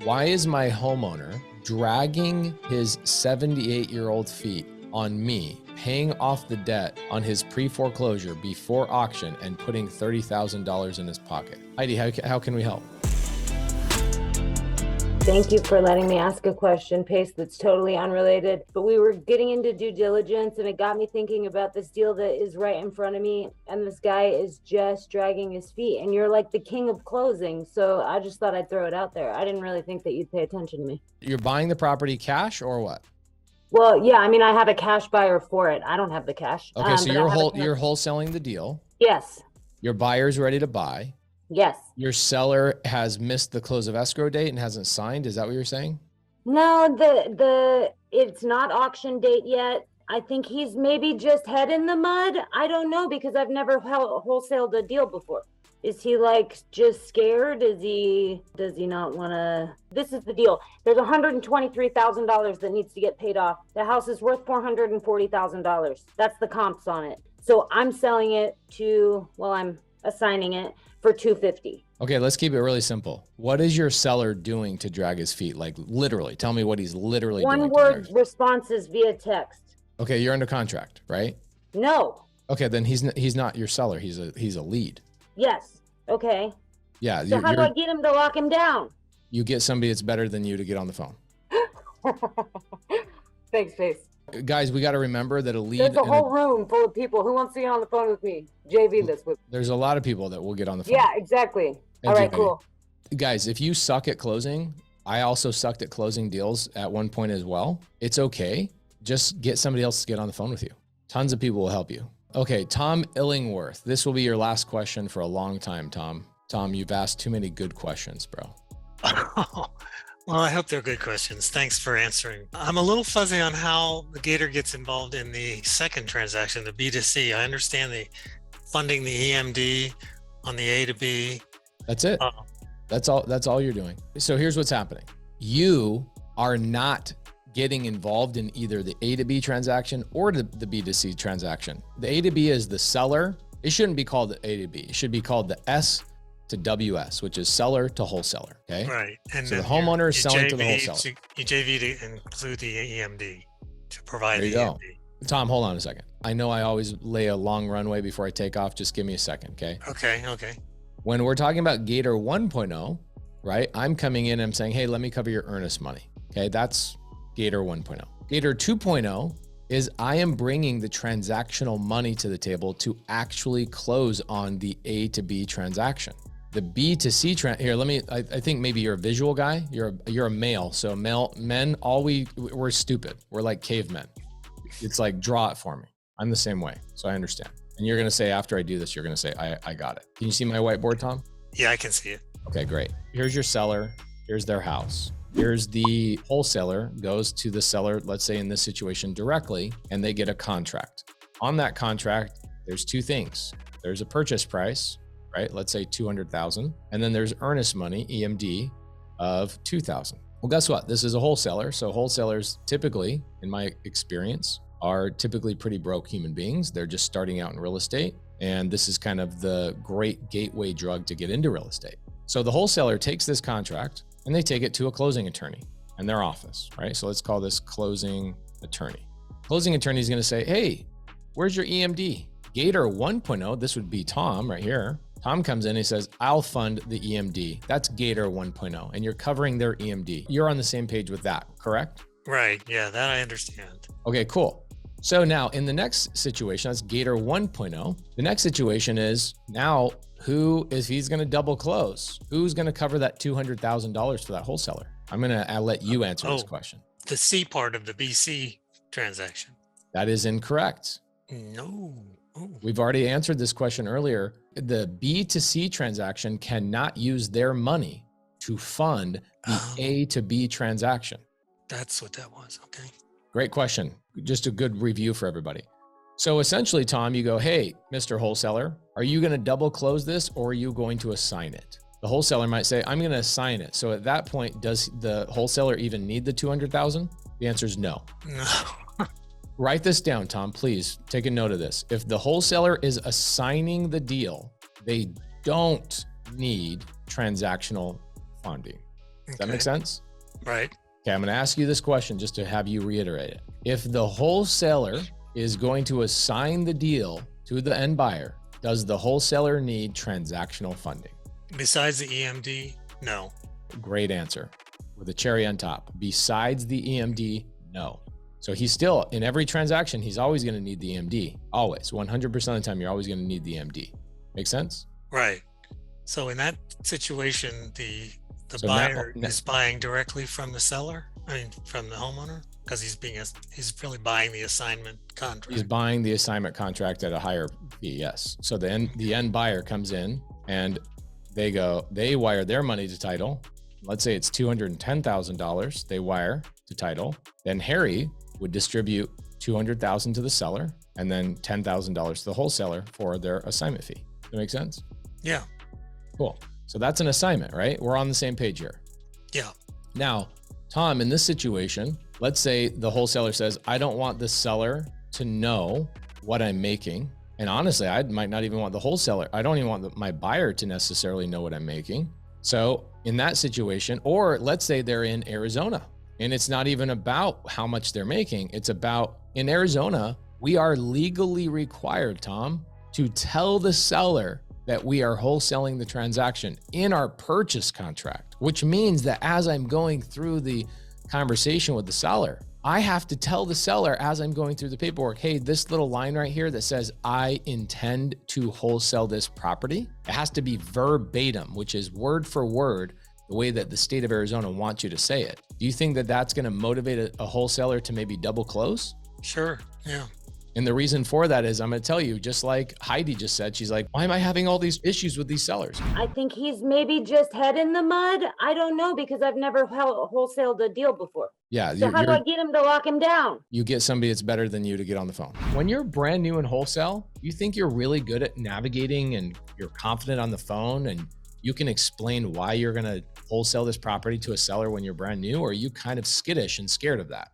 Why is my homeowner dragging his 78-year-old feet on me, paying off the debt on his pre-foreclosure before auction and putting $30,000 in his pocket? Heidi, how can we help? Thank you for letting me ask a question, Pace, that's totally unrelated. But we were getting into due diligence and it got me thinking about this deal that is right in front of me. And this guy is just dragging his feet. And you're like the king of closing. So I just thought I'd throw it out there. I didn't really think that you'd pay attention to me. You're buying the property cash or what? Well, yeah, I mean, I have a cash buyer for it. I don't have the cash. Okay, so you're wholesaling the deal. Yes. Your buyer's ready to buy. Yes. Your seller has missed the close of escrow date and hasn't signed. Is that what you're saying? No, it's not auction date yet. I think he's maybe just head in the mud. I don't know because I've never wholesaled a deal before. Is he like just scared? Does he not want to? This is the deal. There's $123,000 that needs to get paid off. The house is worth $440,000. That's the comps on it. So I'm selling it I'm assigning it for $250,000. Okay, let's keep it really simple. What is your seller doing to drag his feet? Like literally, tell me what he's literally doing. One word responses via text. Okay, you're under contract, right? No. Okay, then he's not your seller. He's a lead. Yes. Okay. Yeah. So how do I get him to lock him down? You get somebody that's better than you to get on the phone. Thanks, Pace. Guys, we got to remember that a lead. There's a whole room full of people. Who wants to get on the phone with me? JV this with. There's a lot of people that will get on the phone. Yeah, exactly. All right, cool. Guys, if you suck at closing, I also sucked at closing deals at one point as well. It's okay. Just get somebody else to get on the phone with you. Tons of people will help you. Okay, Tom Illingworth. This will be your last question for a long time, Tom. Tom, you've asked too many good questions, bro. Well, I hope they're good questions. Thanks for answering. I'm a little fuzzy on how the Gator gets involved in the second transaction, the B2C. I understand the funding the EMD on the A to B. That's it. That's all you're doing. So here's what's happening. You are not getting involved in either the A to B transaction or the B2C transaction. The A to B is the seller. It shouldn't be called the A to B. It should be called the S to WS, which is seller to wholesaler. Okay. Right. And so the homeowner is selling to the wholesaler. You JV to include the EMD to provide the EMD. EMD. Tom, hold on a second. I know I always lay a long runway before I take off. Just give me a second. Okay. Okay. When we're talking about Gator 1.0, right? I'm coming in and I'm saying, hey, let me cover your earnest money. Okay. That's Gator 1.0. Gator 2.0 is I am bringing the transactional money to the table to actually close on the A to B transaction. The B to C I think maybe you're a visual guy. You're a male. So men, we're stupid. We're like cavemen. It's like, draw it for me. I'm the same way. So I understand. And you're going to say, after I do this, you're going to say, I got it. Can you see my whiteboard, Tom? Yeah, I can see it. Okay, great. Here's your seller. Here's their house. Here's the wholesaler goes to the seller, let's say in this situation directly, and they get a contract. On that contract, there's two things. There's a purchase price, right? Let's say 200,000. And then there's earnest money, EMD, of 2,000. Well, guess what? This is a wholesaler. So wholesalers typically, in my experience, are typically pretty broke human beings. They're just starting out in real estate. And this is kind of the great gateway drug to get into real estate. So the wholesaler takes this contract and they take it to a closing attorney in their office, right? So let's call this closing attorney. Closing attorney is going to say, hey, where's your EMD? Gator 1.0, this would be Tom right here. Tom comes in and he says, I'll fund the EMD. That's Gator 1.0, and you're covering their EMD. You're on the same page with that, correct? Right, yeah, that I understand. Okay, cool. So now in the next situation, that's Gator 1.0. The next situation is now if he's going to double close, who's going to cover that $200,000 for that wholesaler? I'm going to let you answer this question. The C part of the BC transaction. That is incorrect. No. Oh. We've already answered this question earlier. The B to C transaction cannot use their money to fund the A to B transaction. That's what that was. Okay. Great question. Just a good review for everybody. So essentially, Tom, you go, hey, Mr. Wholesaler, are you going to double close this or are you going to assign it? The wholesaler might say, I'm going to assign it. So at that point, does the wholesaler even need the 200,000? The answer is no. No. Write this down, Tom, please take a note of this. If the wholesaler is assigning the deal, they don't need transactional funding. Does that make sense? Right. Okay, I'm going to ask you this question just to have you reiterate it. If the wholesaler is going to assign the deal to the end buyer, does the wholesaler need transactional funding? Besides the EMD, no. Great answer with a cherry on top. Besides the EMD, no. So he's still, in every transaction, he's always going to need the EMD. Always. 100% of the time, you're always going to need the EMD. Make sense? Right. So in that situation, the So buyer now- is buying directly from the seller? I mean, from the homeowner? Because he's really buying the assignment contract. He's buying the assignment contract at a higher fee, yes. So the end buyer comes in and they wire their money to title. Let's say it's $210,000 they wire to title. Then Harry would distribute $200,000 to the seller and then $10,000 to the wholesaler for their assignment fee. That make sense? Yeah. Cool. So that's an assignment, right? We're on the same page here. Yeah. Now, Tom, in this situation, let's say the wholesaler says, I don't want the seller to know what I'm making. And honestly, I might not even want the wholesaler. I don't even want my buyer to necessarily know what I'm making. So in that situation, or let's say they're in Arizona and it's not even about how much they're making. It's about, in Arizona, we are legally required, Tom, to tell the seller that we are wholesaling the transaction in our purchase contract, which means that as I'm going through the conversation with the seller, I have to tell the seller as I'm going through the paperwork, hey, this little line right here that says I intend to wholesale this property, it has to be verbatim, which is word for word, the way that the state of Arizona wants you to say it. Do you think that that's going to motivate a wholesaler to maybe double close? Sure. Yeah. And the reason for that is, I'm going to tell you, just like Heidi just said, she's like, why am I having all these issues with these sellers? I think he's maybe just head in the mud. I don't know, because I've never wholesaled a deal before. Yeah. So how do I get him to lock him down? You get somebody that's better than you to get on the phone. When you're brand new in wholesale, you think you're really good at navigating and you're confident on the phone and you can explain why you're going to wholesale this property to a seller when you're brand new, or are you kind of skittish and scared of that?